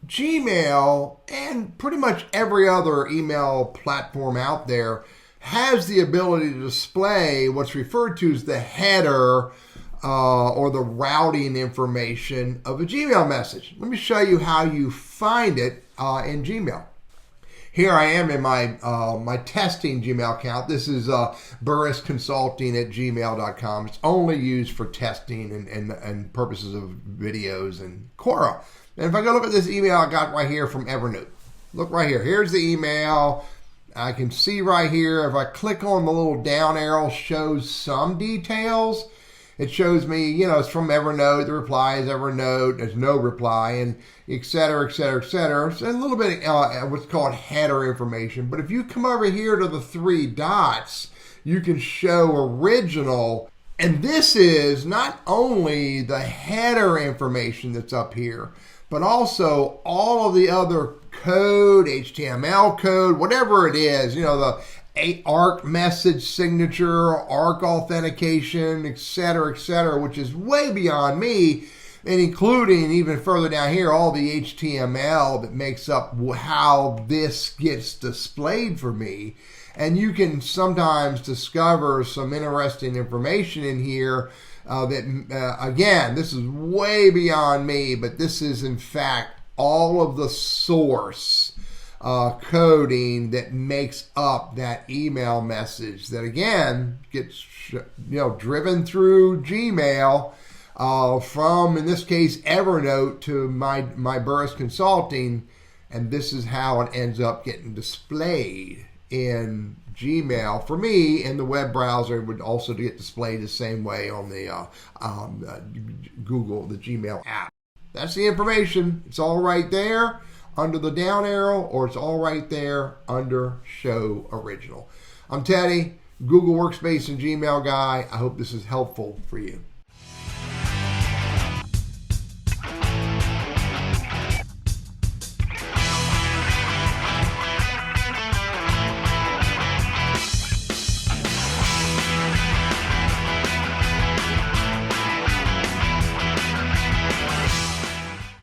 Gmail and pretty much every other email platform out there has the ability to display what's referred to as the header or the routing information of a Gmail message. Let me show you how you find it in Gmail. Here I am in my testing Gmail account. This is burrisconsulting@gmail.com. It's only used for testing and purposes of videos and Quora. And if I go look at this email I got right here from Evernote, look right here. Here's the email. I can see right here, if I click on the little down arrow, shows some details. It shows me, it's from Evernote. The reply is Evernote. There's no reply, and et cetera, et cetera, et cetera. It's a little bit of what's called header information. But if you come over here to the three dots, you can show original. And this is not only the header information that's up here, but also all of the other code, HTML code, whatever it is, the ARC message signature, ARC authentication, et cetera, which is way beyond me, and including even further down here, all the HTML that makes up how this gets displayed for me. And you can sometimes discover some interesting information in here again, this is way beyond me, but this is in fact all of the source coding that makes up that email message that again gets driven through Gmail from, in this case, Evernote to my Burris Consulting, and this is how it ends up getting displayed in Gmail. For me, in the web browser, it would also get displayed the same way on the Google, the Gmail app. That's the information. It's all right there under the down arrow, or it's all right there under Show Original. I'm Teddy, Google Workspace and Gmail guy. I hope this is helpful for you.